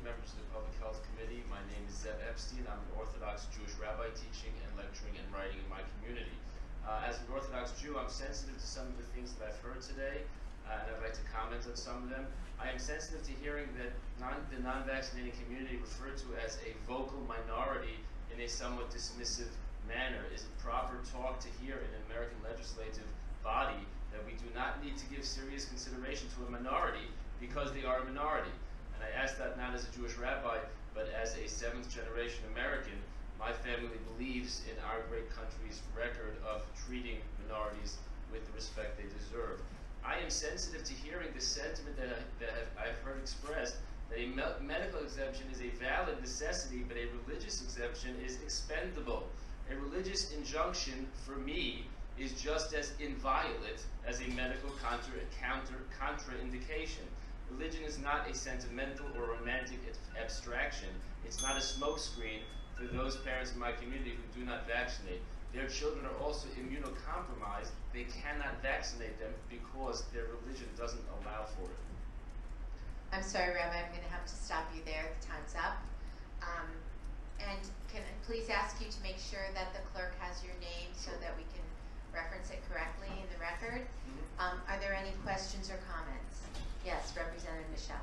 members of the Public Health Committee. My name is Rabbi Epstein. I'm an Orthodox Jewish rabbi teaching and lecturing and writing in my community. As an Orthodox Jew, I'm sensitive to some of the things that I've heard today, and I'd like to comment on some of them. I am sensitive to hearing that the non-vaccinated community referred to as a vocal minority in a somewhat dismissive manner. Is it proper talk to hear in an American legislative body that we do not need to give serious consideration to a minority because they are a minority? And I ask that not as a Jewish rabbi, but as a seventh-generation American. My family believes in our great country's record of treating minorities with the respect they deserve. I am sensitive to hearing the sentiment that I've heard expressed that a medical exemption is a valid necessity, but a religious exemption is expendable. A religious injunction, for me, is just as inviolate as a medical contraindication. Religion is not a sentimental or romantic abstraction. It's not a smokescreen for those parents in my community who do not vaccinate. Their children are also immunocompromised. They cannot vaccinate them because their religion doesn't allow for it. I'm sorry, Rabbi, I'm going to have to stop you there. The time's up. And can I please ask you to make sure that the clerk has your name so that we can reference it correctly in the record? Are there any questions or comments? Yes, Representative Michel.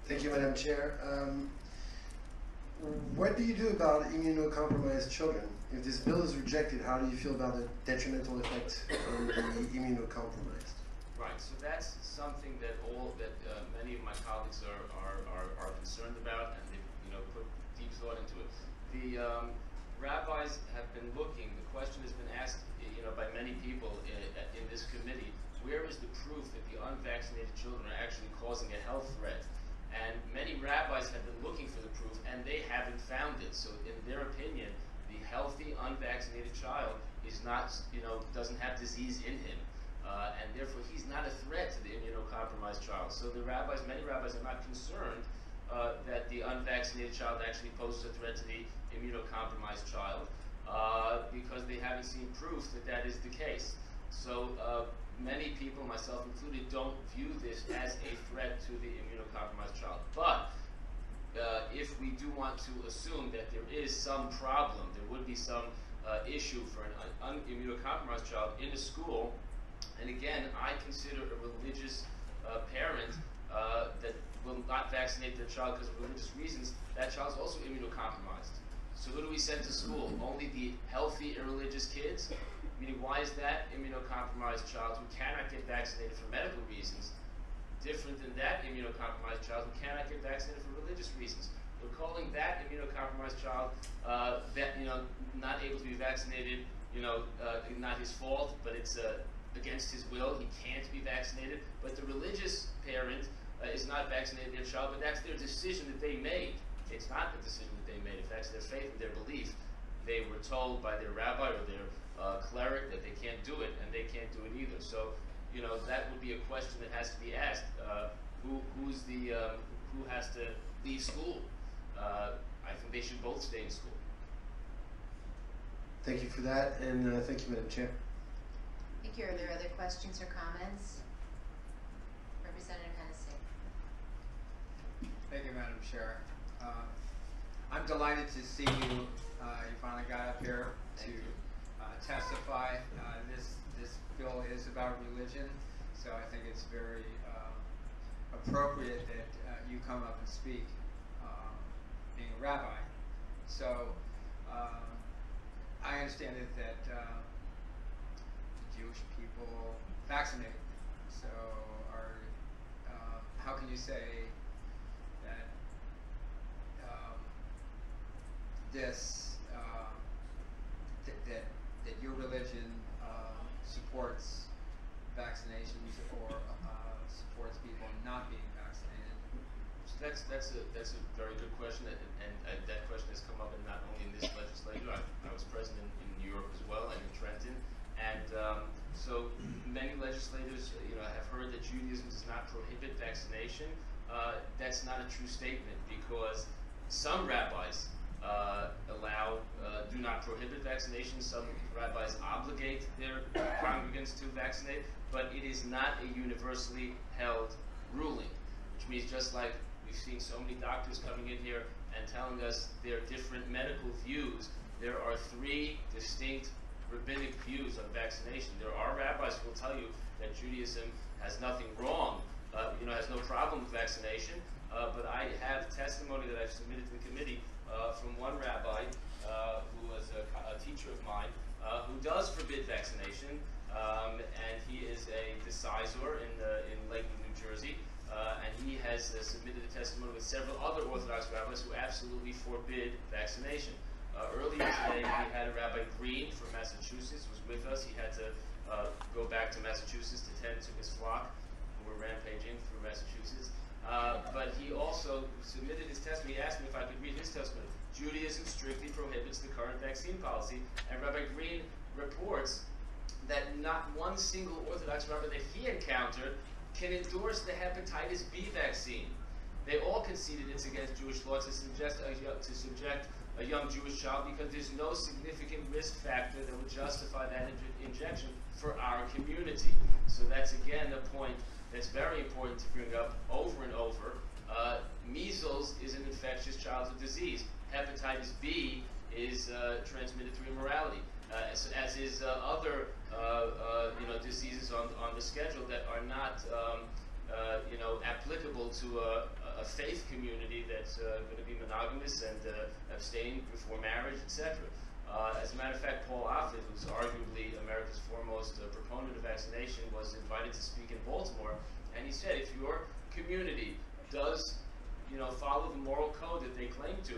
Thank you, Madam Chair. What do you do about immunocompromised children? If this bill is rejected, how do you feel about the detrimental effect on the immunocompromised? Right, so that's something that many of my colleagues are concerned about, and they've put deep thought into it. The rabbis have been looking. The question has been asked, by many people in this committee. Where is the proof that the unvaccinated children are actually causing a health threat? And many rabbis have been looking for the proof, and they haven't found it. So, in their opinion, the healthy, unvaccinated child is not, doesn't have disease in him, and therefore he's not a threat to the immunocompromised child. So, many rabbis are not concerned that the unvaccinated child actually poses a threat to the immunocompromised child, because they haven't seen proof that that is the case. So. Many people, myself included, don't view this as a threat to the immunocompromised child. But if we do want to assume that there is some problem, there would be some issue for an immunocompromised child in a school, and again, I consider a religious parent that will not vaccinate their child because of religious reasons, that child is also immunocompromised. So who do we send to school? Only the healthy, irreligious kids? Meaning, why is that immunocompromised child who cannot get vaccinated for medical reasons different than that immunocompromised child who cannot get vaccinated for religious reasons? We're calling that immunocompromised child not able to be vaccinated, not his fault, but it's against his will. He can't be vaccinated. But the religious parent is not vaccinating their child, but that's their decision that they made. It's not the decision that they made. If that's their faith and their belief, they were told by their rabbi or their cleric that they can't do it, and they can't do it either. So, that would be a question that has to be asked. Who has to leave school? I think they should both stay in school. Thank you for that, and thank you, Madam Chair. Thank you. Are there other questions or comments? Representative Hennessy. Thank you, Madam Chair. I'm delighted to see you. You finally got up here to testify. This bill is about religion, so I think it's very appropriate that you come up and speak, being a rabbi. So I understand it that Jewish people vaccinate. So how can you say that that your religion supports vaccinations or supports people not being vaccinated? So that's a very good question, and that question has come up not only in this legislature. I was present in New York as well, and in Trenton, and so many legislators, have heard that Judaism does not prohibit vaccination. That's not a true statement, because some rabbis do not prohibit vaccination. Some rabbis obligate their congregants to vaccinate, but it is not a universally held ruling, which means just like We've seen so many doctors coming in here and telling us their different medical views. There are three distinct rabbinic views on vaccination. There are rabbis who will tell you that Judaism has nothing wrong, has no problem with vaccination. But I have testimony that I've submitted to the committee from one rabbi who was a teacher of mine who does forbid vaccination, and he is a decisor in Lakewood, New Jersey, and he has submitted a testimony with several other Orthodox rabbis who absolutely forbid vaccination. Earlier today, we had a Rabbi Green from Massachusetts was with us. He had to go back to Massachusetts to tend to his flock who were rampaging through Massachusetts. But he also submitted his testimony. He asked me if I could read his testimony. Judaism strictly prohibits the current vaccine policy, and Rabbi Green reports that not one single Orthodox rabbi that he encountered can endorse the hepatitis B vaccine. They all conceded it's against Jewish law to subject a young Jewish child because there's no significant risk factor that would justify that injection for our community. So that's again a point that's very important to bring up over and over. Measles is an infectious childhood disease. Hepatitis B is transmitted through immorality, as is other diseases on the schedule that are not applicable to a faith community that's going to be monogamous and abstain before marriage, etc. As a matter of fact, Paul Offit, who's arguably America's foremost proponent of vaccination, was invited to speak in Baltimore, and he said, if your community does, follow the moral code that they claim to,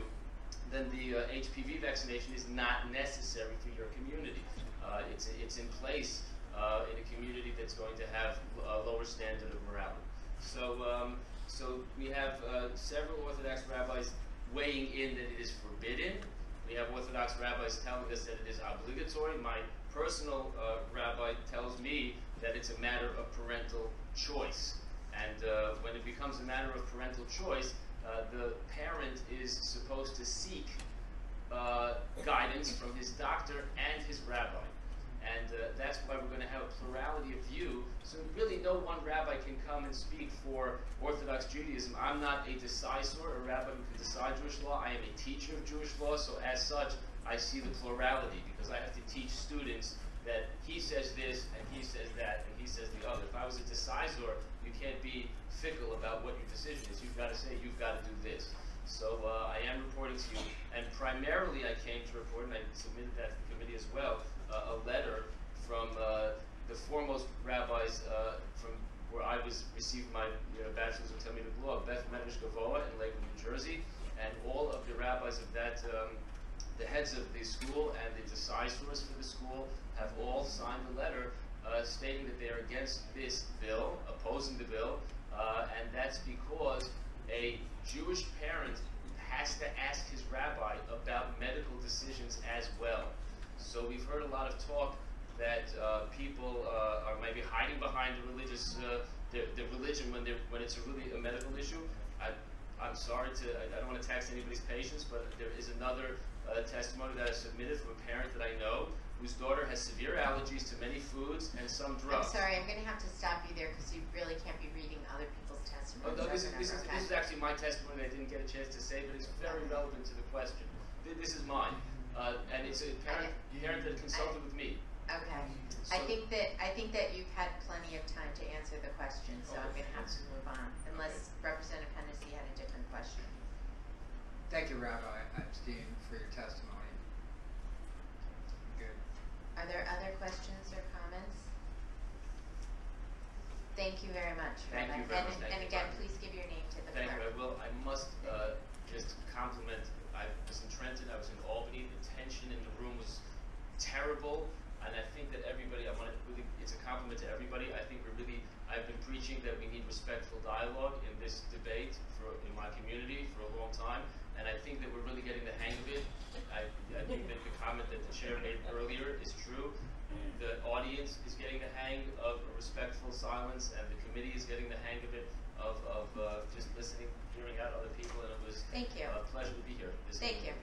then the HPV vaccination is not necessary for your community. It's in place in a community that's going to have a lower standard of morality. So we have several Orthodox rabbis weighing in that it is forbidden. We have Orthodox rabbis telling us that it is obligatory. My personal rabbi tells me that it's a matter of parental choice. And when it becomes a matter of parental choice, the parent is supposed to seek guidance from his doctor and his rabbi. And that's why we're going to have a plurality of view. So really no one rabbi can come and speak for Orthodox Judaism. I'm not a decisor, a rabbi who can decide Jewish law. I am a teacher of Jewish law, so as such, I see the plurality because I have to teach students that he says this, and he says that, and he says the other. If I was a decisor, you can't be fickle about what your decision is. You've got to say, you've got to do this. So I am reporting to you, and primarily I came to report, and I submitted that to the committee as well, a letter from the foremost rabbis from where I received my bachelor's of Talmudic law, Beth Medrash Gavoa in Lakewood, New Jersey, and all of the rabbis of that, the heads of the school and the decisors for the school have all signed a letter stating that they are against this bill, opposing the bill, and that's because a Jewish parent has to ask his rabbi about medical decisions as well. So we've heard a lot of talk that people are maybe hiding behind the religious, the religion when it's really a medical issue. I'm sorry I don't want to tax anybody's patience, but there is another testimony that I submitted from a parent that I know whose daughter has severe allergies to many foods and some drugs. I'm sorry, I'm going to have to stop you there because you really can't be reading other people's testimonies. No, this is actually my testimony. I didn't get a chance to say, but it's very relevant to the question. This is mine, and it's a parent that consulted with me. Okay. So, I think that you've had plenty of time to answer the question, so I'm going to have to move on, unless Representative Hennessy had a different question. Thank you, Rabbi Epstein, for your testimony. Good. Are there other questions or comments? Thank you very much. Thank you very much. And again, please give your name to the Thank clerk. you. I will. I must just compliment. I was in Trenton. I was in Albany. The tension in the room was terrible, and I think that everybody. I want to really. It's a compliment to everybody. I think we're really. I've been preaching that we need respectful dialogue in this debate in my community for a long time, and I think that we're really getting the hang of it. I think that the comment that the chair made earlier is true. The audience is getting the hang of a respectful silence, and the committee is getting the hang of it, of just listening, hearing out other people, and it was Thank you. a pleasure to be here. Thank you.